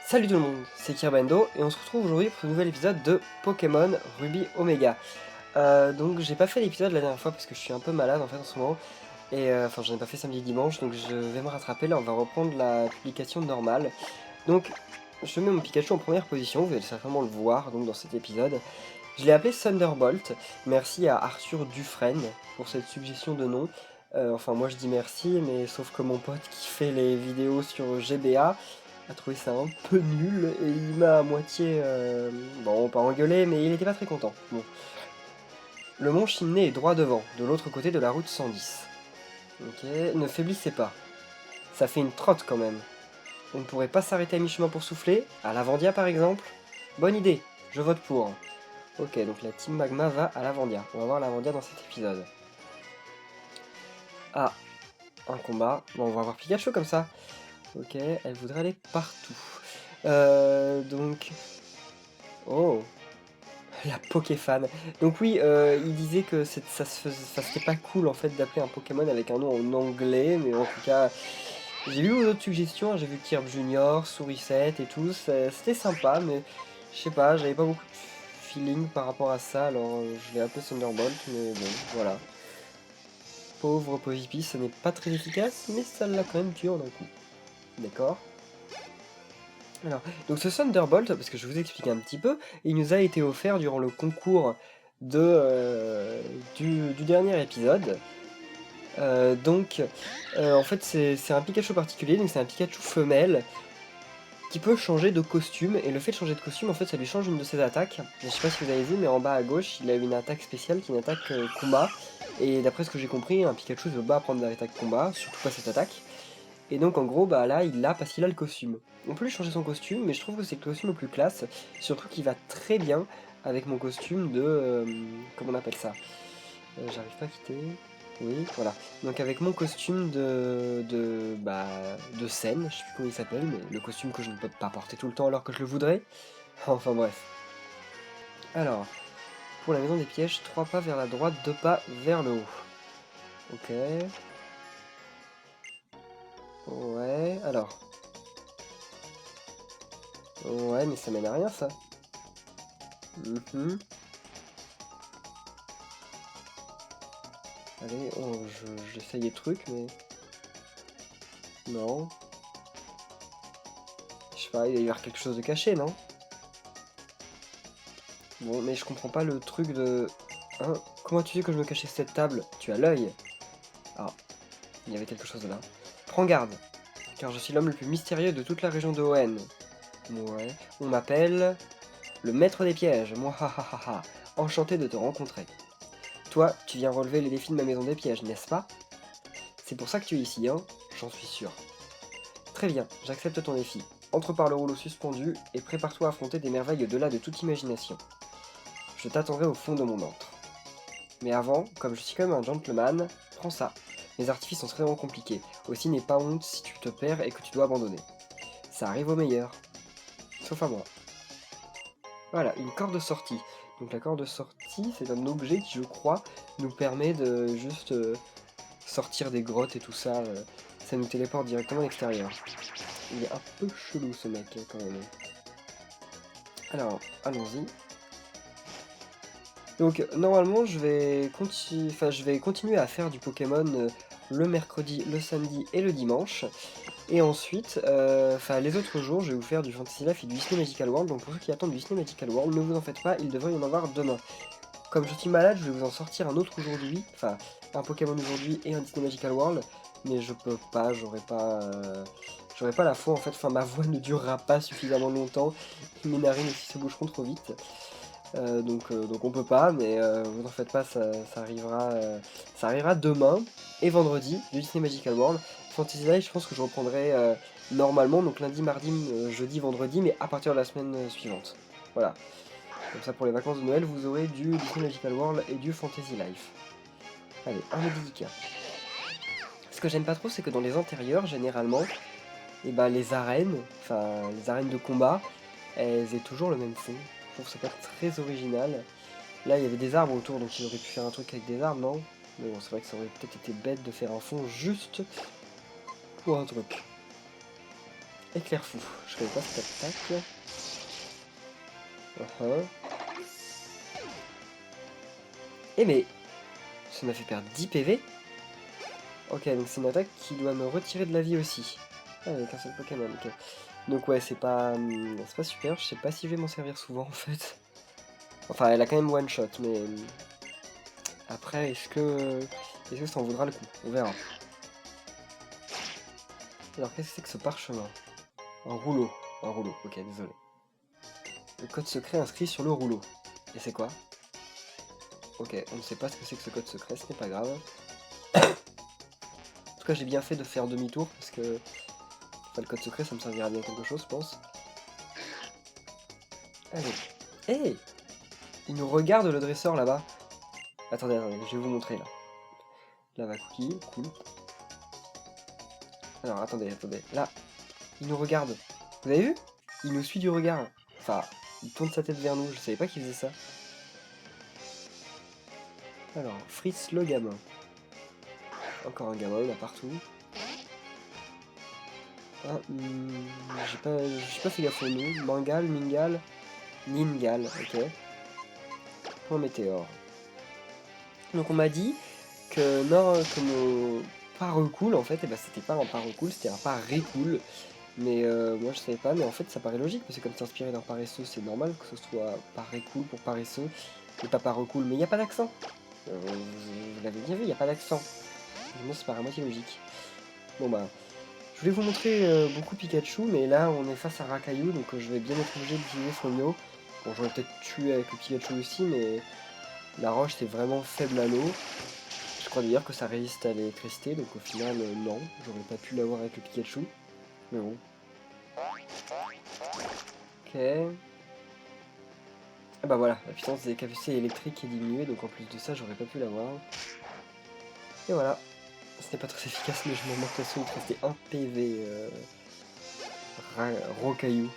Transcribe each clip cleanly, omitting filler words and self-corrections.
Salut tout le monde, c'est Kirbendo et on se retrouve aujourd'hui pour un nouvel épisode de Pokémon Ruby Omega. Donc j'ai pas fait l'épisode la dernière fois parce que je suis un peu malade en fait en ce moment. Et enfin j'en ai pas fait samedi et dimanche donc je vais me rattraper, là on va reprendre la publication normale. Donc je mets mon Pikachu en première position, vous allez certainement le voir donc dans cet épisode. Je l'ai appelé Thunderbolt, merci à Arthur Dufresne pour cette suggestion de nom. Enfin moi je dis merci mais sauf que mon pote qui fait les vidéos sur GBA a trouvé ça un peu nul et il m'a à moitié, bon pas engueulé mais il était pas très content. Bon. Le mont Chimney est droit devant, de l'autre côté de la route 110. Ok, ne faiblissez pas. Ça fait une trotte quand même. On ne pourrait pas s'arrêter à mi-chemin pour souffler, à Lavandia par exemple. Bonne idée, je vote pour. Ok, donc la team Magma va à Lavandia. On va voir Lavandia dans cet épisode. Ah, un combat. Bon, on va voir Pikachu comme ça. Ok, elle voudrait aller partout. Donc... Oh, la Pokéfan. Donc oui, il disait que c'était pas cool en fait d'appeler un Pokémon avec un nom en anglais, mais en tout cas, j'ai vu vos autres suggestions, j'ai vu Kirby Junior, Sourisette et tout, c'était sympa, mais je sais pas, j'avais pas beaucoup de feeling par rapport à ça, alors je l'ai appelé Thunderbolt, mais bon, voilà. Pauvre Povipi, ça n'est pas très efficace, mais ça l'a quand même tué en un coup. D'accord. Alors, donc ce Thunderbolt, parce que je vais vous expliquer un petit peu, il nous a été offert durant le concours du dernier épisode. En fait, c'est un Pikachu particulier, donc c'est un Pikachu femelle qui peut changer de costume, et le fait de changer de costume, en fait, ça lui change une de ses attaques. Je sais pas si vous avez vu, mais en bas à gauche, il a une attaque spéciale qui est une attaque combat, et d'après ce que j'ai compris, un Pikachu ne veut pas apprendre l'attaque combat, surtout pas cette attaque. Et donc en gros, bah là, il l'a parce qu'il a le costume. On peut lui changer son costume, mais je trouve que c'est le costume le plus classe, surtout qu'il va très bien avec mon costume de... comment on appelle ça? J'arrive pas à quitter... Oui, voilà. Donc avec mon costume de scène, je sais plus comment il s'appelle, mais le costume que je ne peux pas porter tout le temps alors que je le voudrais. Enfin bref. Alors, pour la maison des pièges, 3 pas vers la droite, 2 pas vers le haut. Ok. Ouais, alors. Ouais, mais ça mène à rien ça. Mhm. Allez, j'essaye des trucs, mais... Non. Je sais pas, il va y avoir quelque chose de caché, non? Bon, mais je comprends pas le truc de... Hein? Comment tu sais que je me cachais sous cette table? Tu as l'œil. Ah, il y avait quelque chose là. Prends garde, car je suis l'homme le plus mystérieux de toute la région de Hoenn. Ouais. On m'appelle... le maître des pièges. Moi, ha ha ha ha. Enchanté de te rencontrer. Toi, tu viens relever les défis de ma maison des pièges, n'est-ce pas? C'est pour ça que tu es ici, hein? J'en suis sûr. Très bien, j'accepte ton défi. Entre par le rouleau suspendu et prépare-toi à affronter des merveilles au-delà de toute imagination. Je t'attendrai au fond de mon antre. Mais avant, comme je suis quand même un gentleman, prends ça. Les artifices sont extrêmement compliqués. Aussi n'aie pas honte si tu te perds et que tu dois abandonner. Ça arrive au meilleur. Sauf à moi. Voilà, une corde de sortie. Donc la corde de sortie, c'est un objet qui, je crois, nous permet de juste sortir des grottes et tout ça. Ça nous téléporte directement à l'extérieur. Il est un peu chelou ce mec quand même. Alors, allons-y. Donc normalement je vais continuer à faire du Pokémon le mercredi, le samedi et le dimanche. Et ensuite, les autres jours, je vais vous faire du Fantasy Life et du Disney Magical World. Donc pour ceux qui attendent du Disney Magical World, ne vous en faites pas, il devrait y en avoir demain. Comme je suis malade, je vais vous en sortir un autre aujourd'hui. Enfin, un Pokémon aujourd'hui et un Disney Magical World. Mais je peux pas, j'aurais pas la foi en fait. Enfin, ma voix ne durera pas suffisamment longtemps. Mes narines aussi se boucheront trop vite. Donc on peut pas, mais vous en faites pas, ça arrivera demain et vendredi du Disney Magical World. Fantasy Life, je pense que je reprendrai normalement, donc lundi, mardi, jeudi, vendredi, mais à partir de la semaine suivante. Voilà. Comme ça, pour les vacances de Noël, vous aurez du Disney Magical World et du Fantasy Life. Allez, un Medicika. Ce que j'aime pas trop, c'est que dans les antérieurs, généralement, et ben, les arènes de combat, elles aient toujours le même fond. Je trouve ça pas très original. Là, il y avait des arbres autour, donc il aurait pu faire un truc avec des arbres, non? Mais bon, c'est vrai que ça aurait peut-être été bête de faire un fond juste pour un truc. Éclair fou. Je connais pas cette attaque. Eh mais ça m'a fait perdre 10 PV. Ok, donc c'est une attaque qui doit me retirer de la vie aussi. Ah, avec un seul Pokémon, ok. Donc ouais, c'est pas super, je sais pas si je vais m'en servir souvent en fait. Enfin, elle a quand même one shot, mais après, est-ce que ça en vaudra le coup? On verra. Alors, qu'est-ce que c'est que ce parchemin? Un rouleau. Un rouleau, ok, désolé. Le code secret inscrit sur le rouleau. Et c'est quoi? Ok, on ne sait pas ce que c'est que ce code secret, ce n'est pas grave. En tout cas, j'ai bien fait de faire demi-tour, parce que enfin, le code secret, ça me servira bien quelque chose, je pense. Allez. Hey! Il nous regarde le dresseur là-bas. Attendez, je vais vous montrer là. Là-bas, cookie, cool. Alors, attendez. Là, il nous regarde. Vous avez vu? Il nous suit du regard. Enfin, il tourne sa tête vers nous. Je savais pas qu'il faisait ça. Alors, Fritz le gamin. Encore un gamin là partout. Ah, j'ai pas fait gaffe au nom. Mangal, Mingal, Ningal, ok. Point météore. Donc on m'a dit que nos parocool en fait, et ben c'était pas un parocool, c'était un parécool. Mais moi je savais pas, mais en fait ça paraît logique, parce que comme c'est inspiré d'un paresseux, c'est normal que ce soit parécool pour paresseux, et pas parocool. Mais il n'y a pas d'accent. Vous l'avez bien vu, il n'y a pas d'accent. Moi ça paraît à moitié logique. Bon bah, je voulais vous montrer beaucoup Pikachu, mais là on est face à Rakayu, donc je vais bien être obligé d'utiliser son Yo. Bon, j'aurais peut-être tué avec le Pikachu aussi, mais la roche c'est vraiment faible à l'eau. Je crois d'ailleurs que ça résiste à l'électricité, donc au final non, j'aurais pas pu l'avoir avec le Pikachu. Mais bon. Ok. Ah bah voilà, la puissance des capacités électriques est diminuée, donc en plus de ça j'aurais pas pu l'avoir. Et voilà. Ce n'est pas très efficace, mais je m'en manque il te restait 1 PV. Rocaillou.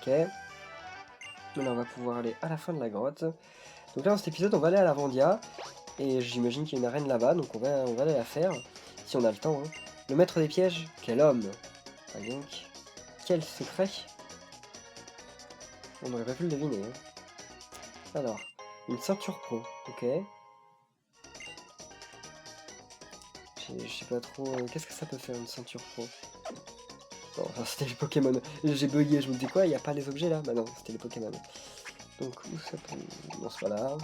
Ok. Donc là on va pouvoir aller à la fin de la grotte. Donc là dans cet épisode on va aller à la Vandia. Et j'imagine qu'il y a une arène là-bas, donc on va aller la faire. Si on a le temps. Hein. Le maître des pièges, quel homme! Ah donc, quel secret! On n'aurait pas pu le deviner. Hein. Alors, une ceinture pro, ok. Je sais pas trop... Qu'est-ce que ça peut faire une ceinture pro? Bon, enfin, c'était les Pokémon. J'ai bugué, je me dis quoi, il n'y a pas les objets là? Bah non, c'était les Pokémon. Donc où ça peut... Non, c'est pas là.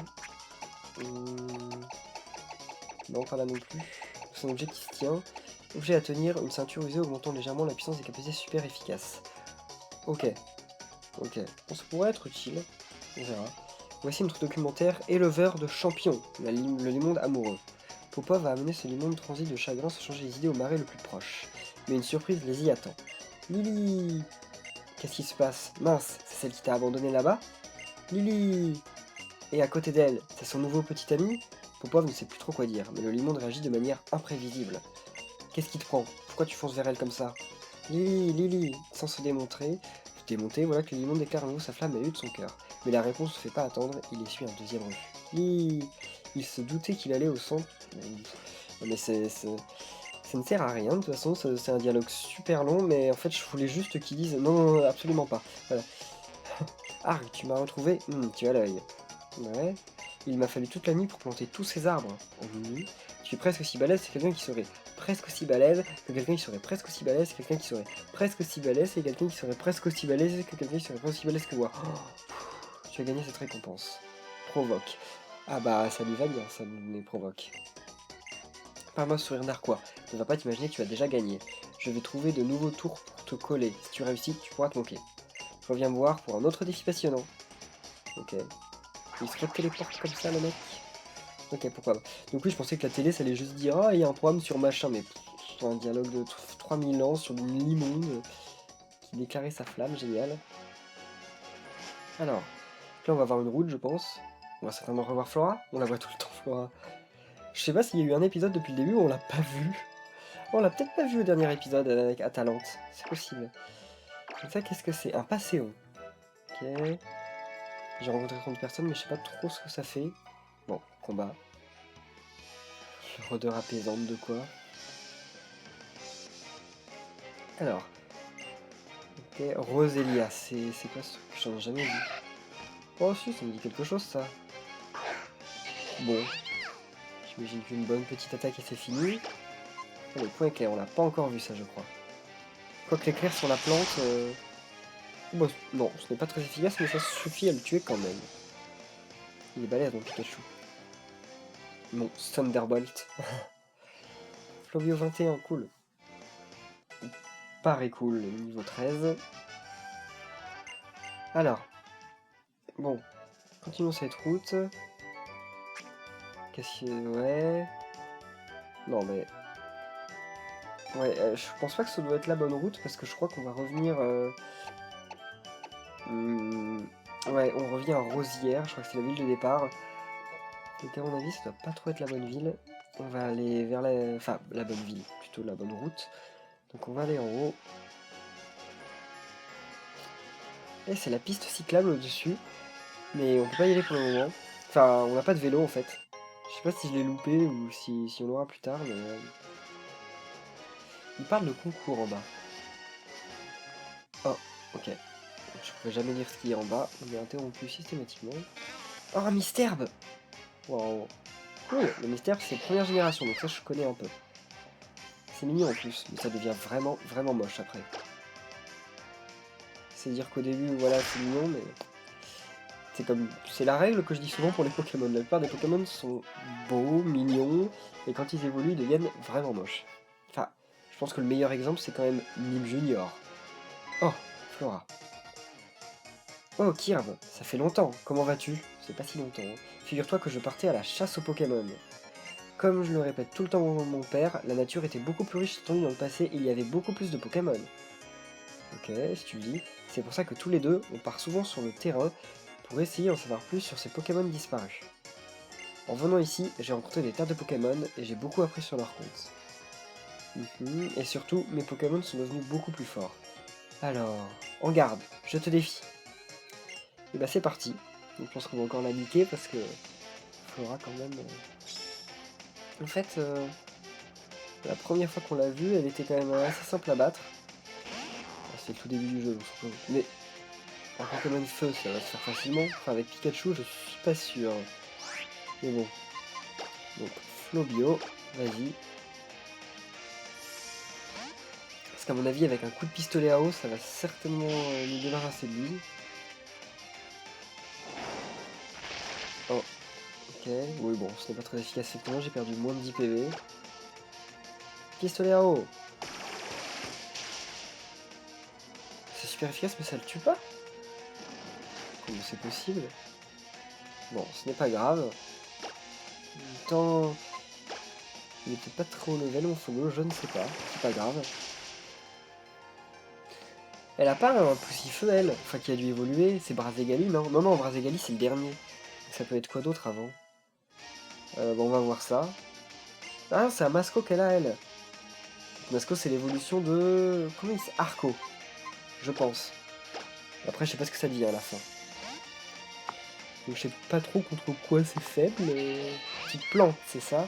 Non, pas là non plus. C'est un objet qui se tient. Objet à tenir, une ceinture usée augmentant légèrement la puissance des capacités super efficaces. Ok. Ok. Bon, ça pourrait être utile. On verra. Voici notre documentaire Éleveur de champions, le Limonde amoureux. Popov a amené ce Limonde transi de chagrin se changer les idées au marais le plus proche. Mais une surprise les y attend. Lily! Qu'est-ce qui se passe? Mince, c'est celle qui t'a abandonné là-bas? Lily! Et à côté d'elle, c'est son nouveau petit ami? Popov ne sait plus trop quoi dire, mais le Limonde réagit de manière imprévisible. Qu'est-ce qui te prend? Pourquoi tu fonces vers elle comme ça? Lily! Sans se démonter, voilà que le Limonde déclare à nouveau sa flamme à l'œil de son cœur. Mais la réponse ne se fait pas attendre, il essuie un deuxième refus. Lily! Il se doutait qu'il allait au centre... Mais ça ne sert à rien, de toute façon, c'est un dialogue super long, mais en fait je voulais juste qu'ils disent non, absolument pas. Voilà. Ah, tu m'as retrouvé? Tu as l'œil. Ouais. Il m'a fallu toute la nuit pour planter tous ces arbres. Oui. Tu es presque aussi balèze, c'est quelqu'un qui serait presque aussi balèze que quelqu'un qui serait presque aussi balèze, quelqu'un qui serait presque aussi balèze et quelqu'un qui serait presque aussi balèze que quelqu'un qui serait presque aussi balèze que moi. Oh, tu as gagné cette récompense. Provoque. Ah bah ça lui va bien, ça me provoque. Parle-moi ce sourire narquois. Ne va pas t'imaginer que tu as déjà gagné. Je vais trouver de nouveaux tours pour te coller. Si tu réussis, tu pourras te manquer. Reviens me voir pour un autre défi passionnant. Ok. Il se téléporte comme ça le mec. Ok, pourquoi pas. Donc oui, je pensais que la télé, ça allait juste dire « Ah, il y a un programme sur machin », mais c'est un dialogue de 3000 ans sur une limonde qui déclarait sa flamme, génial. Alors, là on va avoir une route, je pense. On va certainement revoir Flora. On la voit tout le temps, Flora. Je sais pas s'il y a eu un épisode depuis le début où on l'a pas vu. On l'a peut-être pas vu au dernier épisode avec Atalante. C'est possible. Donc ça, qu'est-ce que c'est? Un Passéon. Ok. J'ai rencontré 30 personnes, mais je sais pas trop ce que ça fait. Bon, combat. Odeur apaisante de quoi? Alors, ok, Roselia, c'est quoi ce truc? J'en ai jamais vu. Oh si, ça me dit quelque chose ça. Bon, j'imagine qu'une bonne petite attaque et c'est fini. Oh, le point éclair, on l'a pas encore vu ça je crois. Quoique l'éclair sur la plante... Bon, non, ce n'est pas très efficace mais ça suffit à le tuer quand même. Il est balèze mon Pikachu. Bon, Thunderbolt. Flovio 21, cool. Pareil cool, niveau 13. Alors, bon, continuons cette route. Qu'est-ce que... Ouais... Non mais... Ouais, je pense pas que ça doit être la bonne route parce que je crois qu'on va revenir... Ouais, on revient à Rosière, je crois que c'est la ville de départ. Donc à mon avis, ça doit pas trop être la bonne ville. On va aller vers la... Enfin, la bonne ville, plutôt la bonne route. Donc on va aller en haut. Et c'est la piste cyclable au-dessus. Mais on peut pas y aller pour le moment. Enfin, on n'a pas de vélo en fait. Je sais pas si je l'ai loupé ou si on l'aura plus tard, mais... Il parle de concours en bas. Oh, ok. Je pourrais jamais lire ce qu'il y a en bas. On est interrompu systématiquement. Oh, un Misterbe! Wow. Cool, le Misterbe c'est première génération, donc ça je connais un peu. C'est mignon en plus, mais ça devient vraiment, vraiment moche après. C'est dire qu'au début, voilà, c'est mignon, mais... C'est la règle que je dis souvent pour les Pokémon. La plupart des Pokémon sont beaux, mignons, et quand ils évoluent, ils deviennent vraiment moches. Enfin, je pense que le meilleur exemple, c'est quand même Nîmes Junior. Oh, Flora. Oh, Kirby, ça fait longtemps. Comment vas-tu? C'est pas si longtemps. Hein. Figure-toi que je partais à la chasse aux Pokémon. Comme je le répète tout le temps à mon père, la nature était beaucoup plus riche étendue dans le passé et il y avait beaucoup plus de Pokémon. Ok, si tu le dis. C'est pour ça que tous les deux, on part souvent sur le terrain pour essayer d'en savoir plus sur ces Pokémon disparus. En venant ici, j'ai rencontré des tas de Pokémon et j'ai beaucoup appris sur leur compte. Et surtout, mes Pokémon sont devenus beaucoup plus forts. Alors, en garde, je te défie. Et bah c'est parti. Je pense qu'on va encore la niquer parce que Flora quand même... En fait, la première fois qu'on l'a vue, elle était quand même assez simple à battre. C'est le tout début du jeu, donc je suppose. Mais en Pokémon Feu, ça va se faire facilement. Enfin, avec Pikachu, je suis pas sûr. Mais bon. Donc, Flobio, vas-y. Parce qu'à mon avis, avec un coup de pistolet à eau, ça va certainement nous débarrasser de lui. Oh, ok. Oui, bon, ce n'est pas très efficace. Effectivement, j'ai perdu moins de 10 PV. Pistolet à eau. C'est super efficace, mais ça le tue pas? Comment c'est possible? Bon, ce n'est pas grave. En même temps, il était pas trop haut level, mon Fogo, je ne sais pas. C'est pas grave. Elle a pas un Poussifeu, elle, enfin qui a dû évoluer, c'est Braségali, non? Non, non, Braségali c'est le dernier. Ça peut être quoi d'autre avant? Bon, on va voir ça. Ah, c'est un Masco qu'elle a, elle. Masco, c'est l'évolution de... Comment il s'appelle? Arco, je pense. Après, je sais pas ce que ça dit à la fin. Donc, je sais pas trop contre quoi c'est faible, mais... Petite plante, c'est ça.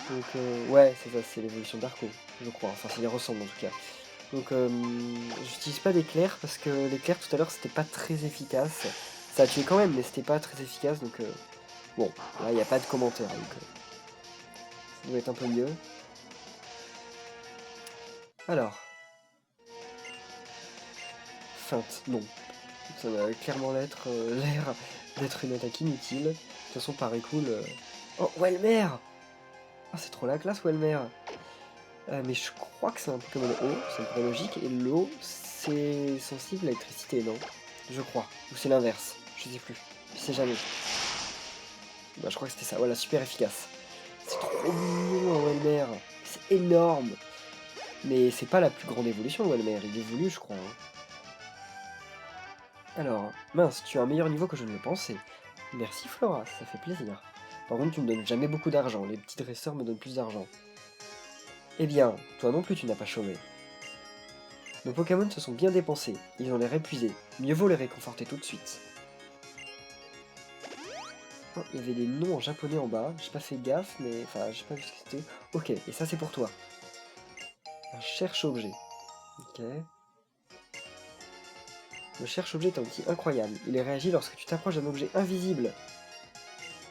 Donc, ouais, c'est ça, c'est l'évolution d'Arco, je crois. Enfin, ça les ressemble en tout cas. Donc, j'utilise pas d'éclair parce que l'éclair tout à l'heure c'était pas très efficace. Ça a tué quand même, mais c'était pas très efficace donc bon, là il n'y a pas de commentaire donc ça doit être un peu mieux. Alors, feinte, non. Ça va clairement l'air d'être une attaque inutile. De toute façon, pareil cool. Oh, Welmer! Ah, c'est trop la classe, Welmer! Mais je crois que c'est un Pokémon eau, c'est un peu logique, et l'eau c'est sensible à l'électricité, non? Je crois. Ou c'est l'inverse, je sais plus. Je sais jamais. Bah je crois que c'était ça, voilà, super efficace. C'est trop mignon, Welmer. C'est énorme. Mais c'est pas la plus grande évolution, Welmer. Il évolue, je crois. Hein. Alors, mince, tu as un meilleur niveau que je ne le pensais. Merci Flora, ça fait plaisir. Par contre, tu me donnes jamais beaucoup d'argent. Les petits dresseurs me donnent plus d'argent. Eh bien, toi non plus tu n'as pas chômé. Nos Pokémon se sont bien dépensés, ils ont l'air épuisés, mieux vaut les réconforter tout de suite. Oh, il y avait des noms en japonais en bas, j'ai pas fait gaffe, mais enfin j'ai pas vu ce que c'était. Ok, et ça c'est pour toi. Un cherche-objet. Ok. Le cherche-objet est un outil incroyable. Il réagit lorsque tu t'approches d'un objet invisible.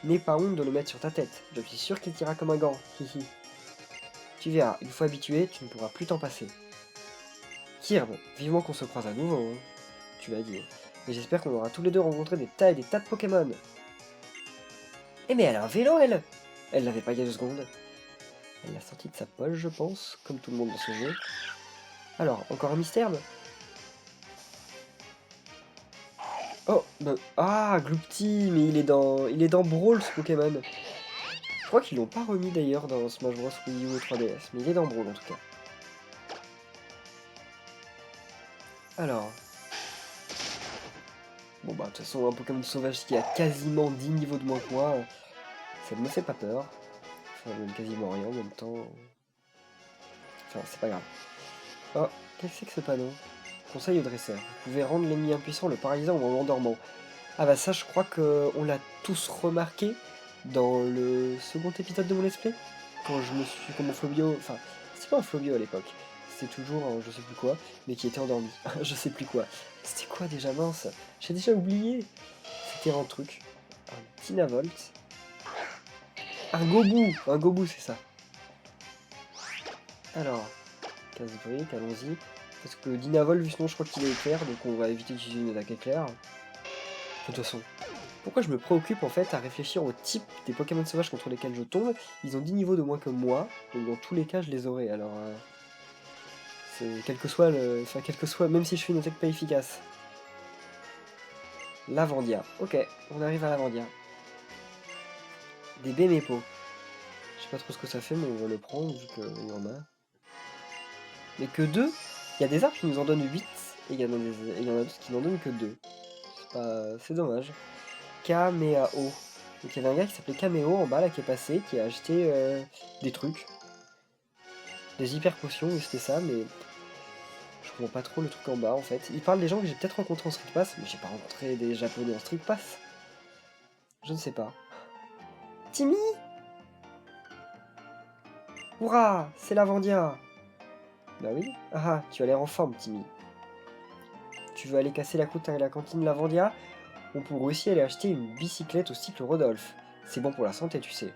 N'aie pas honte de le mettre sur ta tête. Je suis sûr qu'il t'ira comme un gant. Hihi. Tu verras, une fois habitué, tu ne pourras plus t'en passer. Kirby, vivement qu'on se croise à nouveau, hein. Tu l'as dit. Et j'espère qu'on aura tous les deux rencontré des tas et des tas de Pokémon. Eh mais elle a un vélo, elle! Elle l'avait pas il y a 2 secondes. Elle l'a sorti de sa poche, je pense, comme tout le monde dans ce jeu. Alors, encore un mystère? Oh, bah, ah, Gloopty, mais il est dans Brawl, ce Pokémon. Je crois qu'ils l'ont pas remis d'ailleurs dans Smash Bros Wii U et 3DS, mais il est dans Brawl en tout cas. Alors, bon bah de toute façon un Pokémon sauvage qui a quasiment 10 niveaux de moins que moi, ça ne me fait pas peur. Enfin même quasiment rien en même temps. Enfin c'est pas grave. Oh, qu'est-ce que c'est que ce panneau? Conseil au dresseur. Vous pouvez rendre l'ennemi impuissant, le paralysant ou en l'endormant. Ah bah ça je crois qu'on l'a tous remarqué dans le second épisode de mon let's play. Quand je me suis... Quand mon Flobio... Enfin, c'était pas un Flobio à l'époque. C'était toujours un je sais plus quoi, mais qui était endormi. Je sais plus quoi. C'était quoi déjà, mince? J'ai déjà oublié. C'était un truc. Un Dynavolt. Un Gobu! Un Gobu, c'est ça. Alors, casse-brique, allons-y. Parce que Dynavolt, vu ce nom, je crois qu'il est éclair, donc on va éviter d'utiliser une attaque éclair. De toute façon. Pourquoi je me préoccupe en fait à réfléchir au type des Pokémon sauvages contre lesquels je tombe? Ils ont 10 niveaux de moins que moi, donc dans tous les cas je les aurai, alors... c'est quel que soit le... Enfin, quel que soit... Même si je fais une attaque pas efficace. Lavandia. Ok, on arrive à Lavandia. Des Bémépo. Je sais pas trop ce que ça fait, mais on va le prendre vu qu'il y en a. Mais que 2. Il y a des arbres qui nous en donnent 8, et il y en a d'autres qui n'en donnent que 2. C'est dommage. Kamehao. Donc il y avait un gars qui s'appelait Kameo en bas là qui est passé, qui a acheté des trucs. Des hyper potions, et c'était ça, mais je comprends pas trop le truc en bas en fait. Il parle des gens que j'ai peut-être rencontrés en Street Pass, mais j'ai pas rencontré des japonais en Street Pass. Je ne sais pas. Timmy! Hurrah! C'est Lavandia! Bah oui. Ah, tu as l'air en forme, Timmy. Tu veux aller casser la croûte à la cantine Lavandia? On pourrait aussi aller acheter une bicyclette au cycle Rodolphe. C'est bon pour la santé, tu sais.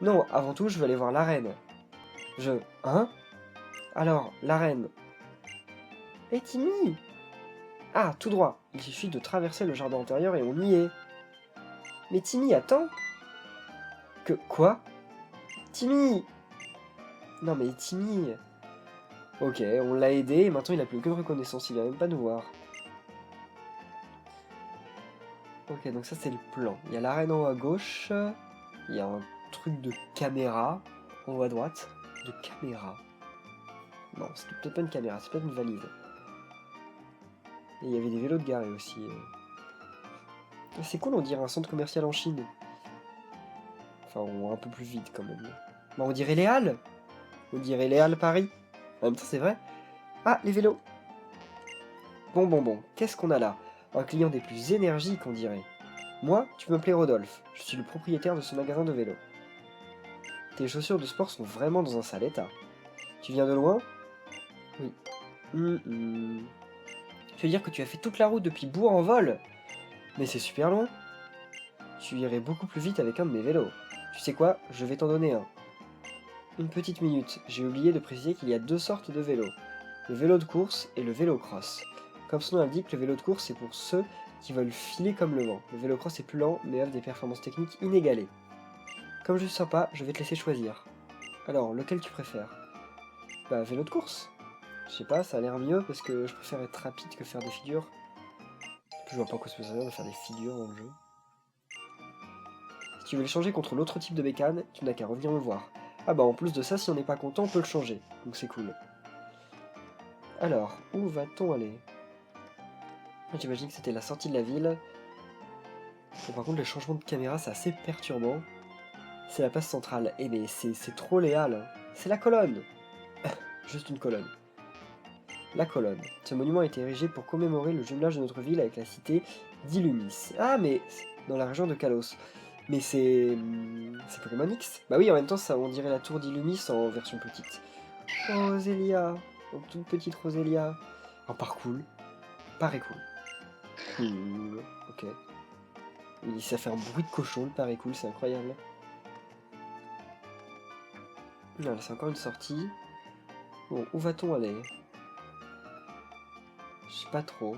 Non, avant tout, je veux aller voir la reine. Hein? Alors, la reine. Hé, Timmy! Ah, tout droit. Il suffit de traverser le jardin intérieur et on y est. Mais Timmy, attends! Quoi? Timmy! Non mais Timmy... Ok, on l'a aidé et maintenant il a plus aucune reconnaissance, il vient même pas nous voir. Ok, donc ça c'est le plan. Il y a l'arène en haut à gauche, il y a un truc de caméra en haut à droite. De caméra. Non, c'est peut-être pas une caméra, c'est peut-être une valise. Et il y avait des vélos de garés aussi. C'est cool, on dirait un centre commercial en Chine. Enfin, un peu plus vide quand même. Bah, on dirait les Halles! On dirait les Halles Paris. En même temps, c'est vrai. Ah, les vélos! Bon, qu'est-ce qu'on a là? Un client des plus énergiques, on dirait. Moi, tu peux m'appeler Rodolphe. Je suis le propriétaire de ce magasin de vélos. Tes chaussures de sport sont vraiment dans un sale état. Tu viens de loin? Oui. Tu veux dire que tu as fait toute la route depuis Bourg en vol? Mais c'est super loin. Tu irais beaucoup plus vite avec un de mes vélos. Tu sais quoi? Je vais t'en donner un. Une petite minute, j'ai oublié de préciser qu'il y a 2 sortes de vélos. Le vélo de course et le vélo cross. Comme son nom l'indique, le vélo de course c'est pour ceux qui veulent filer comme le vent. Le vélo cross est plus lent mais offre des performances techniques inégalées. Comme je suis sympa, je vais te laisser choisir. Alors, lequel tu préfères? Bah, vélo de course. Je sais pas, ça a l'air mieux parce que je préfère être rapide que faire des figures. Je vois pas quoi ça peut servir de faire des figures dans le jeu. Si tu veux le changer contre l'autre type de bécane, tu n'as qu'à revenir me voir. Ah bah en plus de ça, si on n'est pas content, on peut le changer. Donc c'est cool. Alors, où va-t-on aller? J'imagine que c'était la sortie de la ville. Bon, par contre, le changement de caméra, c'est assez perturbant. C'est la place centrale. Eh mais c'est trop les halles. C'est la colonne. Juste une colonne. La colonne. Ce monument a été érigé pour commémorer le jumelage de notre ville avec la cité d'Illumis. Ah mais dans la région de Kalos. Mais c'est Pokémon X. Bah oui, en même temps, ça on dirait la tour d'Illumis en version petite. Oh Zélia. Donc toute petite Roselia. Oh, par cool. Paraît cool. Cool. Ok. Ça fait un bruit de cochon, le paraît cool, c'est incroyable. Voilà, c'est encore une sortie. Bon, où va-t-on aller? Je sais pas trop.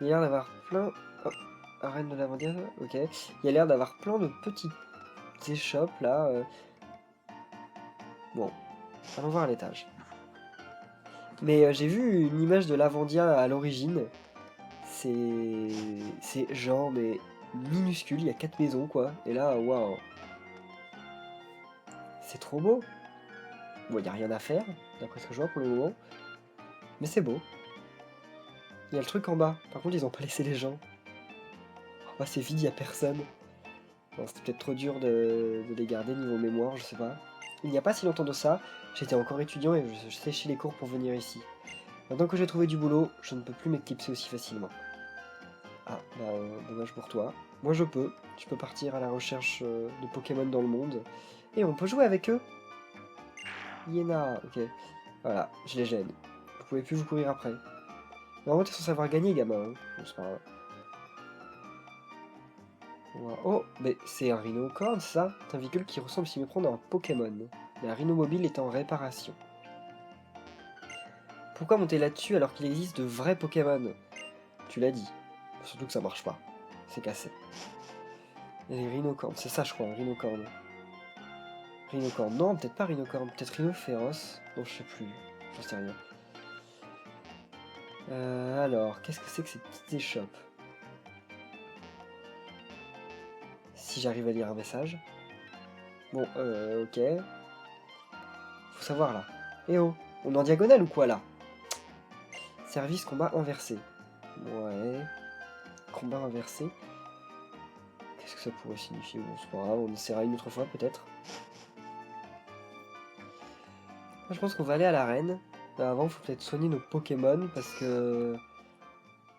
Il y a l'air d'avoir plein... Oh, arène de Lavandia, ok. Il y a l'air d'avoir plein de petites échoppes, là. Bon, allons voir à l'étage. Mais j'ai vu une image de Lavandia à l'origine. C'est genre, mais minuscule, il y a 4 maisons, quoi. Et là, waouh. C'est trop beau. Bon, il n'y a rien à faire, d'après ce que je vois pour le moment. Mais c'est beau. Il y a le truc en bas. Par contre, ils ont pas laissé les gens. En bas, c'est vide, il n'y a personne. Bon, c'était peut-être trop dur de les garder niveau mémoire, je sais pas. Il n'y a pas si longtemps de ça, j'étais encore étudiant et je séchais les cours pour venir ici. Maintenant que j'ai trouvé du boulot, je ne peux plus m'éclipser aussi facilement. Ah, bah, dommage pour toi. Moi, je peux. Tu peux partir à la recherche de Pokémon dans le monde. Et on peut jouer avec eux. Yéna, ok. Voilà, je les gêne. Vous pouvez plus vous courir après. Normalement, t'es censé avoir gagné, gamin. Hein. Bon, c'est pas grave. Oh, mais c'est un rhinocorne, ça? C'est un véhicule qui ressemble s'y méprendre à un Pokémon. La rhino mobile est en réparation. Pourquoi monter là-dessus alors qu'il existe de vrais Pokémon? Tu l'as dit. Surtout que ça marche pas. C'est cassé. Et les rhinocornes, c'est ça je crois, un rhinocorne. Rhinocorne, non, peut-être pas rhinocorne, peut-être rhinophéros. Non, je sais plus, j'en sais rien. Alors, qu'est-ce que c'est que ces petites échoppes? Si j'arrive à lire un message. Bon, ok. Faut savoir là. Eh oh, on est en diagonale ou quoi là? Service combat inversé. Ouais. Combat inversé. Qu'est-ce que ça pourrait signifier? Bon, c'est pas grave, on essaiera une autre fois peut-être. Je pense qu'on va aller à l'arène. Avant, il faut peut-être soigner nos Pokémon parce que...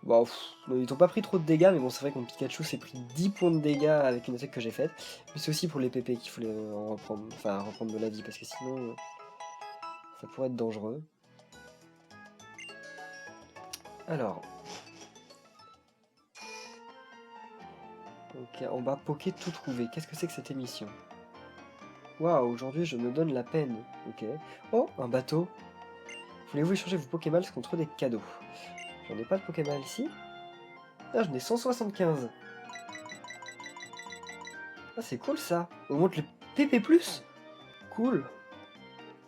Bon, ils n'ont pas pris trop de dégâts, mais bon, c'est vrai que mon Pikachu s'est pris 10 points de dégâts avec une attaque que j'ai faite. Mais c'est aussi pour les PP qu'il faut en reprendre, enfin reprendre de la vie, parce que sinon, ça pourrait être dangereux. Alors. Ok, en bas, Poké tout trouvé. Qu'est-ce que c'est que cette émission? Waouh, aujourd'hui je me donne la peine. Ok. Oh, un bateau. Voulez-vous échanger vos Pokéballs contre des cadeaux? J'en ai pas de Pokéball ici. Ah, j'en ai 175. Ah, c'est cool ça. On monte le PP+. Cool.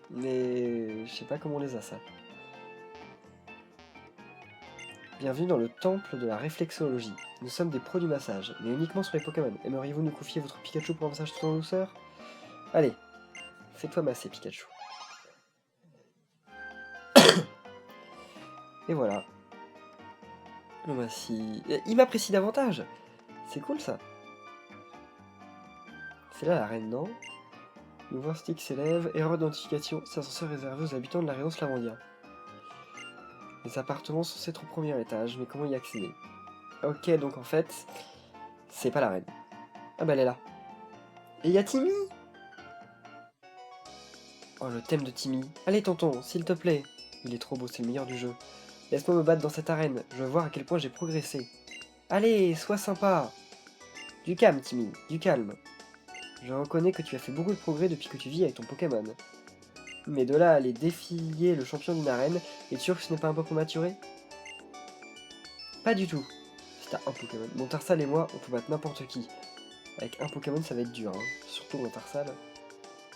Mais je sais pas comment on les a ça. Bienvenue dans le temple de la réflexologie. Nous sommes des pros du massage, mais uniquement sur les Pokémon. Aimeriez-vous nous confier votre Pikachu pour un massage tout en douceur? Allez, fais-toi masser Pikachu. Et voilà. Le massi... Il m'apprécie davantage. C'est cool ça. C'est là la reine, non? Nouveau stick s'élève, erreur d'identification, c'est un ascenseur réservé aux habitants de la résidence Lavandia. Les appartements sont censés être au premier étage, mais comment y accéder? Ok, donc en fait, c'est pas la reine. Ah bah elle est là. Et y'a Timmy! Oh, le thème de Timmy. Allez tonton, s'il te plaît. Il est trop beau, c'est le meilleur du jeu. Laisse-moi me battre dans cette arène, je veux voir à quel point j'ai progressé. Allez, sois sympa! Du calme, Timmy, du calme. Je reconnais que tu as fait beaucoup de progrès depuis que tu vis avec ton Pokémon. Mais de là à aller défier le champion d'une arène, es-tu sûr que ce n'est pas un peu prématuré? Pas du tout. Si t'as un Pokémon. Mon Tarsal et moi, on peut battre n'importe qui. Avec un Pokémon, ça va être dur, hein. Surtout mon Tarsal.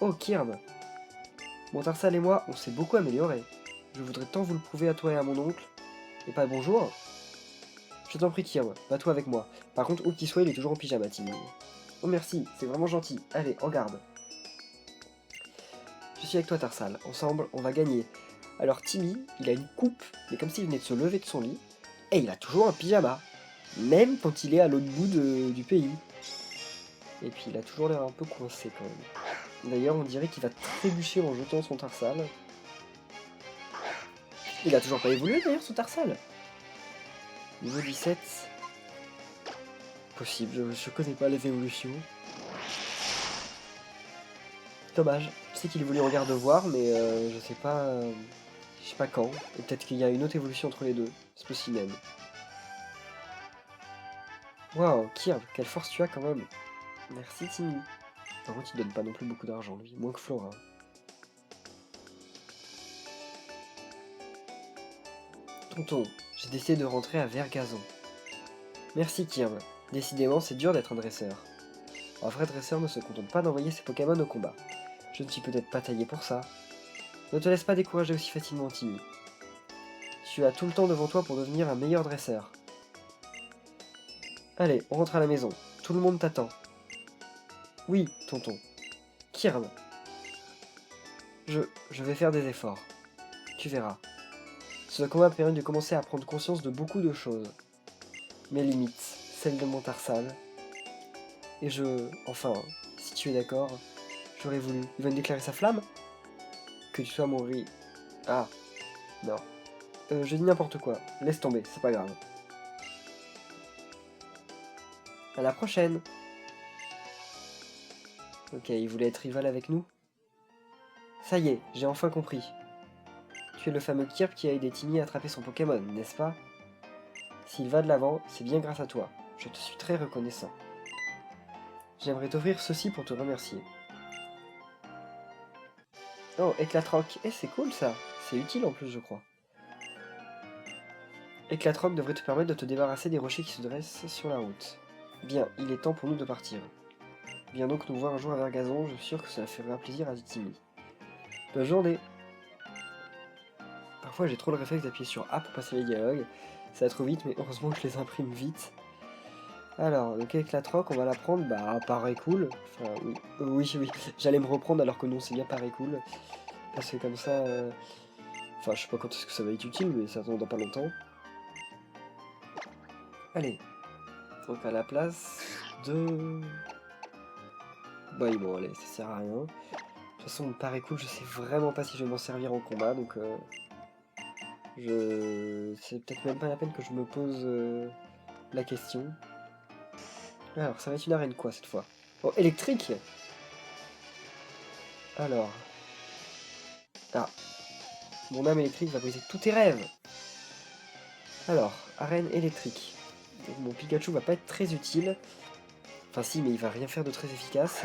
Oh, Kirm! Mon Tarsal et moi, on s'est beaucoup amélioré. Je voudrais tant vous le prouver à toi et à mon oncle. Et pas bonjour? Je t'en prie, Kirm, bats-toi avec moi. Par contre, où qu'il soit, il est toujours en pyjama, Timmy. Oh merci, c'est vraiment gentil. Allez, en garde. Je suis avec toi, Tarsal. Ensemble, on va gagner. Alors, Timmy, il a une coupe, mais comme s'il venait de se lever de son lit. Et il a toujours un pyjama. Même quand il est à l'autre bout du pays. Et puis, il a toujours l'air un peu coincé, quand même. D'ailleurs, on dirait qu'il va trébucher en jetant son Tarsal. Il a toujours pas évolué, d'ailleurs, son Tarsal. Niveau 17. Possible, je connais pas les évolutions. Dommage. Je sais qu'il évolue en garde-voir, mais je sais pas Je sais pas quand. Et peut-être qu'il y a une autre évolution entre les deux. C'est possible même. Waouh, Kirby, quelle force tu as quand même. Merci Timmy. Par contre, il donne pas non plus beaucoup d'argent, lui. Moins que Flora. Tonton, j'ai décidé de rentrer à Vergazon. Merci Kirby. Décidément, c'est dur d'être un dresseur. Un vrai dresseur ne se contente pas d'envoyer ses Pokémon au combat. Je ne suis peut-être pas taillé pour ça. Ne te laisse pas décourager aussi facilement, Timmy. Tu as tout le temps devant toi pour devenir un meilleur dresseur. Allez, on rentre à la maison. Tout le monde t'attend. Oui, tonton. Kirm. Je vais faire des efforts. Tu verras. Ce combat m'a permis de commencer à prendre conscience de beaucoup de choses. Mes limites, celles de mon Tarsal. Et enfin, si tu es d'accord, j'aurais voulu... Il va me déclarer sa flamme? Que tu sois mon riz. Ah, non. Je dis n'importe quoi. Laisse tomber, c'est pas grave. À la prochaine. Ok, il voulait être rival avec nous. Ça y est, j'ai enfin compris. Tu es le fameux Kirp qui a aidé Timmy à attraper son Pokémon, n'est-ce pas? S'il va de l'avant, c'est bien grâce à toi. Je te suis très reconnaissant. J'aimerais t'offrir ceci pour te remercier. Oh, Éclatroc. Eh, c'est cool ça. C'est utile en plus, je crois. Éclatroc devrait te permettre de te débarrasser des rochers qui se dressent sur la route. Bien, il est temps pour nous de partir. Viens donc nous voir un jour à Vergazon, je suis sûr que ça fera plaisir à Timmy. Bonne journée. Parfois j'ai trop le réflexe d'appuyer sur A pour passer les dialogues. Ça va trop vite, mais heureusement que je les imprime vite. Alors, donc Éclatroc, on va la prendre, bah, paraît cool. Enfin, oui, oui, j'allais me reprendre alors que non, c'est bien paraît cool. Parce que comme ça... Enfin, je sais pas quand est-ce que ça va être utile, mais ça attend dans pas longtemps. Allez. Donc à la place de... Bah bon, allez, ça sert à rien. De toute façon, paraît cool, je sais vraiment pas si je vais m'en servir en combat, donc... C'est peut-être même pas la peine que je me pose la question. Alors, ça va être une arène quoi cette fois? Oh, électrique! Alors... Ah. Mon âme électrique va briser tous tes rêves! Alors, arène électrique. Donc, mon Pikachu va pas être très utile. Enfin si, mais il va rien faire de très efficace.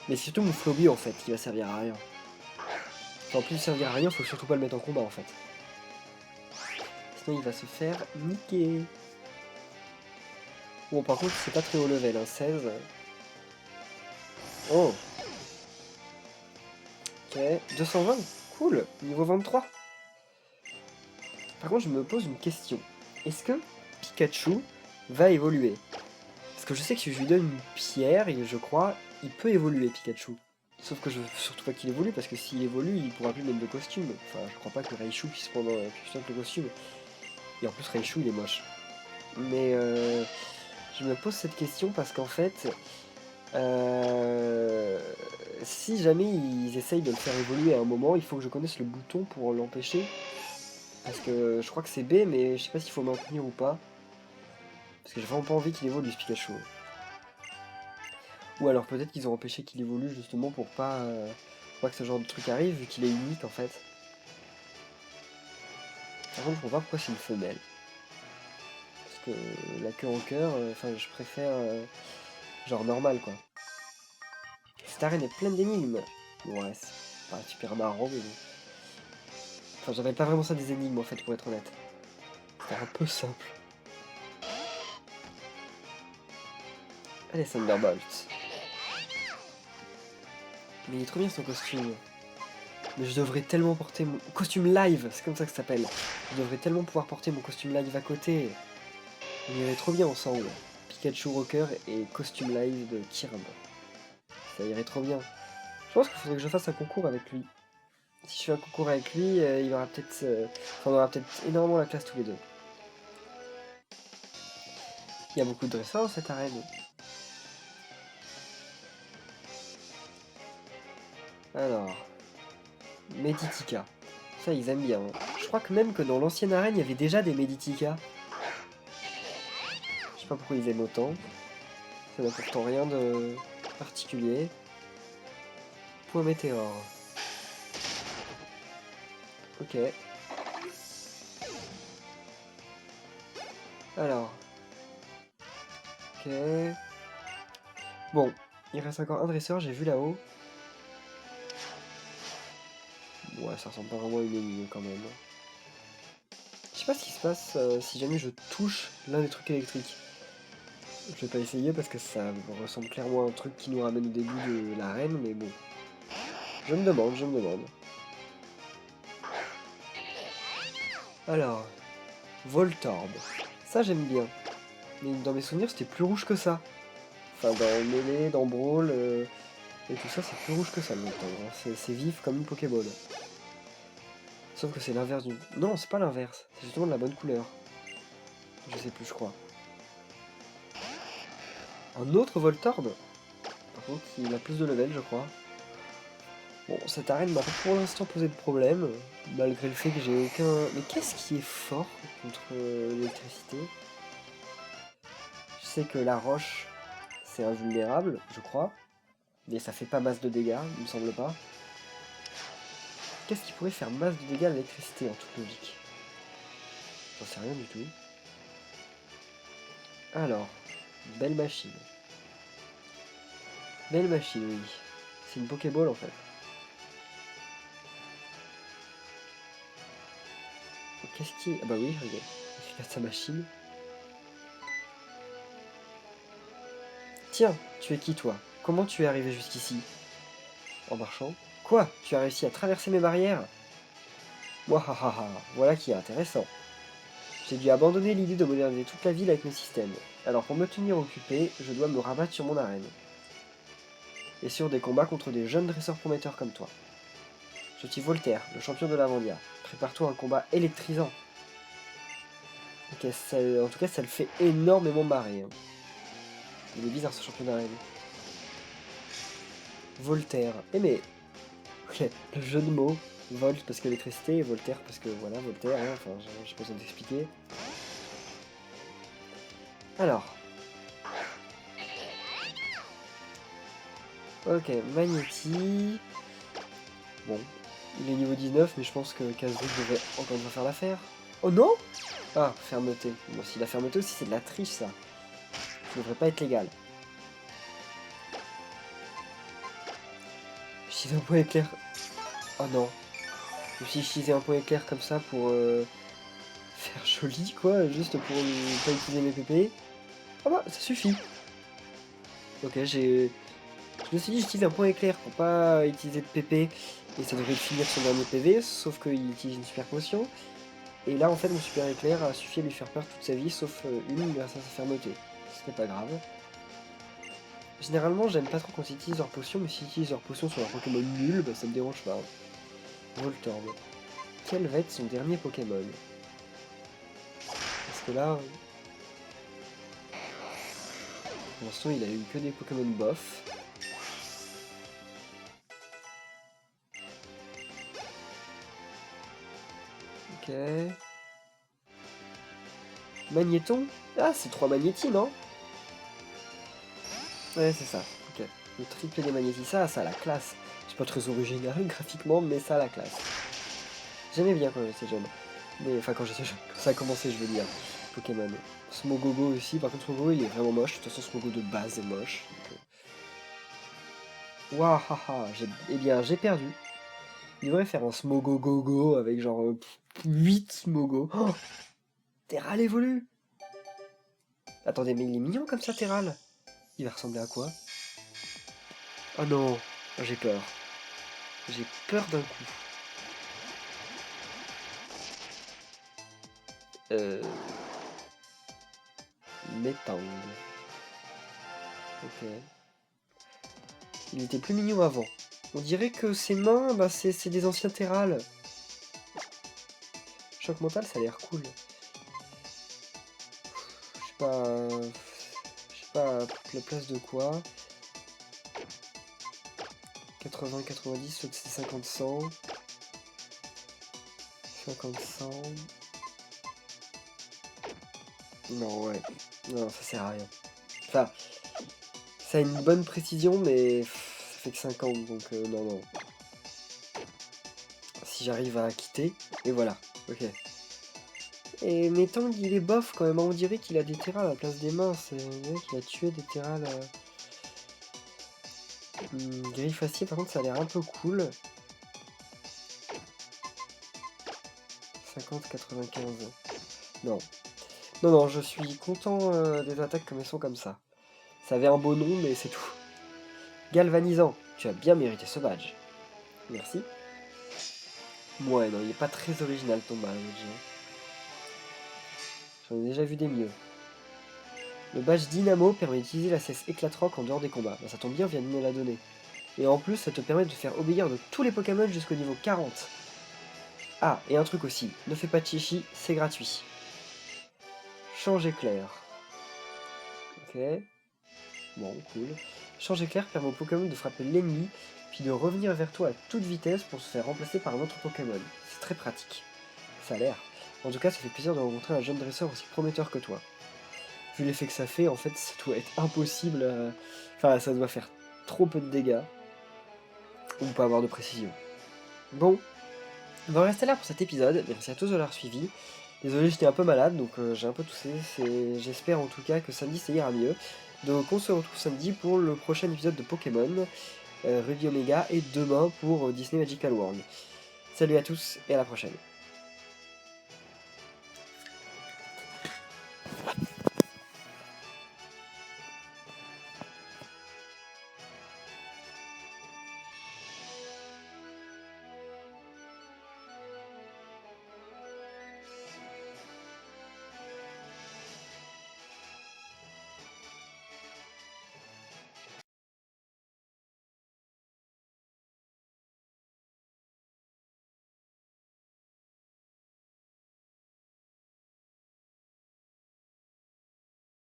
Mais c'est surtout mon Floby en fait qui va servir à rien. Enfin, en plus de servir à rien, faut surtout pas le mettre en combat en fait. Sinon il va se faire niquer. Bon par contre c'est pas très haut level, hein, 16. Oh. Ok, 220, cool, niveau 23. Par contre je me pose une question. Est-ce que Pikachu va évoluer? Parce que je sais que si je lui donne une pierre, et je crois, il peut évoluer Pikachu. Sauf que je veux surtout pas qu'il évolue, parce que s'il évolue, il pourra plus mettre de costume. Enfin, je crois pas que Raichu puisse prendre le costume. Et en plus Raichu il est moche. Mais je me pose cette question parce qu'en fait, si jamais ils essayent de le faire évoluer à un moment, il faut que je connaisse le bouton pour l'empêcher. Parce que je crois que c'est B, mais je sais pas s'il faut maintenir ou pas. Parce que j'ai vraiment pas envie qu'il évolue ce Pikachu. Ou alors peut-être qu'ils ont empêché qu'il évolue justement pour pas que ce genre de truc arrive, vu qu'il est unique en fait. Par contre je comprends pas pourquoi c'est une femelle. Parce que la queue en cœur, enfin je préfère genre normal quoi. Cette arène est pleine d'énigmes. Ouais, c'est pas super marrant mais bon. Enfin j'appelle pas vraiment ça des énigmes en fait pour être honnête. C'est un peu simple. Allez Thunderbolt. Mais il est trop bien son costume. Mais je devrais tellement porter mon... Costume live, c'est comme ça que ça s'appelle. Je devrais tellement pouvoir porter mon costume live à côté. On irait trop bien ensemble. Pikachu Rocker et costume live de Kirby. Ça irait trop bien. Je pense qu'il faudrait que je fasse un concours avec lui. Si je fais un concours avec lui, il aura peut-être... on aura peut-être énormément la classe tous les deux. Il y a beaucoup de dresseurs dans cette arène. Alors... Meditika. Ça, ils aiment bien. Je crois que même que dans l'ancienne arène, il y avait déjà des Meditika. Je sais pas pourquoi ils aiment autant. Ça n'a pourtant rien de particulier. Point météore. Ok. Alors. Ok. Bon, il reste encore un dresseur, j'ai vu là-haut. Ouais, ça ressemble pas vraiment à une énigme quand même. Je sais pas ce qui se passe si jamais je touche l'un des trucs électriques. Je vais pas essayer parce que ça ressemble clairement à un truc qui nous ramène au début de l'arène, mais bon. Je me demande, je me demande. Alors, Voltorb. Ça j'aime bien. Mais dans mes souvenirs c'était plus rouge que ça. Enfin dans Melee, dans Brawl, et tout ça c'est plus rouge que ça le Voltorb. Hein. C'est vif comme une Pokéball. Sauf que c'est l'inverse du... Non, c'est pas l'inverse. C'est justement de la bonne couleur. Je sais plus, je crois. Un autre Voltorb. Par contre, il a plus de level, je crois. Bon, cette arène m'a pour l'instant posé de problème, malgré le fait que j'ai aucun... Mais qu'est-ce qui est fort contre l'électricité? Je sais que la roche, c'est invulnérable, je crois. Mais ça fait pas masse de dégâts, il me semble pas. Qu'est-ce qui pourrait faire masse de dégâts à l'électricité, en toute logique? J'en sais rien du tout. Alors, belle machine. Belle machine, oui. C'est une Pokéball, en fait. Qu'est-ce qui... Ah bah oui, regarde. Il regarde sa machine. Tiens, tu es qui, toi? Comment tu es arrivé jusqu'ici? En marchant? Quoi? Tu as réussi à traverser mes barrières? Wahahaha, voilà qui est intéressant. J'ai dû abandonner l'idée de moderniser toute la ville avec mes systèmes. Alors pour me tenir occupé, je dois me rabattre sur mon arène. Et sur des combats contre des jeunes dresseurs prometteurs comme toi. Je suis Voltaire, le champion de Lavandia. Prépare-toi à un combat électrisant. Ok, en tout cas, ça le fait énormément marrer. Hein. Il est bizarre ce champion d'arène. Voltaire. Eh mais... Ok, le jeu de mots. Volt parce que l'électricité et Voltaire parce que voilà, Voltaire, hein, enfin j'ai pas besoin d'expliquer. Alors. Ok, Magnéti. Bon, il est niveau 19, mais je pense que Kazric devrait encore une fois faire l'affaire. Oh non! Ah, fermeté. Bon, si la fermeté aussi, c'est de la triche, ça. Ça devrait pas être légal. J'utilise un point éclair. Oh non. Je me suis utilisé un point éclair comme ça pour faire joli, quoi, juste pour ne pas utiliser mes PP. Ah bah, ça suffit. Ok, j'ai... Je me suis dit j'utilise un point éclair pour pas utiliser de PP et ça devrait finir son dernier PV, sauf qu'il utilise une super potion. Et là en fait mon super éclair a suffi à lui faire peur toute sa vie, sauf une grâce à sa fermeté. Ce n'est pas grave. Généralement j'aime pas trop quand ils utilisent leurs potions, mais s'ils utilisent leurs potions sur leur Pokémon nul, bah ça me dérange pas. Voltorb. Quel va être son dernier Pokémon? Parce que là... Pour l'instant il a eu que des Pokémon bof. Ok. Magnéton? Ah, c'est 3 magnétis, non? Ouais, c'est ça. Ok. Le triple des magnétis, ça a la classe. C'est pas très original graphiquement, mais ça a la classe. J'aimais bien quand j'étais jeune. Mais enfin, quand j'étais jeune, quand ça a commencé, je veux dire. Pokémon. Smogogo aussi, par contre, Smogogo il est vraiment moche. De toute façon, Smogogo de base est moche. Wahaha, eh bien, j'ai perdu. Il devrait faire un Smogogogo avec genre 8 Smogo. Oh, Terral évolue. Attendez, mais il est mignon comme ça, Terral. Il va ressembler à quoi? Oh non, j'ai peur. J'ai peur d'un coup. Euh... Metang. Ok. Il était plus mignon avant. On dirait que ses mains, bah c'est des anciens Terral. Choc mental, ça a l'air cool. Je sais pas... Je sais pas la place de quoi. 80-90, soit que c'est 50-100. 50-100. Non, ouais. Non, ça sert à rien. Enfin, ça a une bonne précision, mais ça fait que 50, donc non, non. si j'arrive à quitter, et voilà, ok. Et mais Tang il est bof quand même, on dirait qu'il a des terrales à la place des mains, on dirait qu'il a tué des terrales... Griffe acier par contre ça a l'air un peu cool. 50-95. Non. Non, non, je suis content des attaques comme elles sont comme ça. Ça avait un beau nom, mais c'est tout. Galvanisant, tu as bien mérité ce badge. Merci. Ouais, non, il est pas très original ton badge. J'en ai déjà vu des mieux. Le badge Dynamo permet d'utiliser la cesse éclate-roc en dehors des combats. Bah, ça tombe bien, vient de me la donner. Et en plus, ça te permet de faire obéir de tous les Pokémon jusqu'au niveau 40. Ah, et un truc aussi, ne fais pas de chichi, c'est gratuit. Champ éclair. Ok. Bon, cool. Champ éclair permet au Pokémon de frapper l'ennemi, puis de revenir vers toi à toute vitesse pour se faire remplacer par un autre Pokémon. C'est très pratique. Ça a l'air. En tout cas, ça fait plaisir de rencontrer un jeune dresseur aussi prometteur que toi. Vu l'effet que ça fait, en fait, ça doit être impossible. Enfin, ça doit faire trop peu de dégâts. Ou pas avoir de précision. Bon, on va rester là pour cet épisode. Merci à tous de l'avoir suivi. Désolé, j'étais un peu malade, donc j'ai un peu toussé. J'espère en tout cas que samedi ça ira mieux. Donc on se retrouve samedi pour le prochain épisode de Pokémon, Ruby Omega, et demain pour Disney Magical World. Salut à tous et à la prochaine.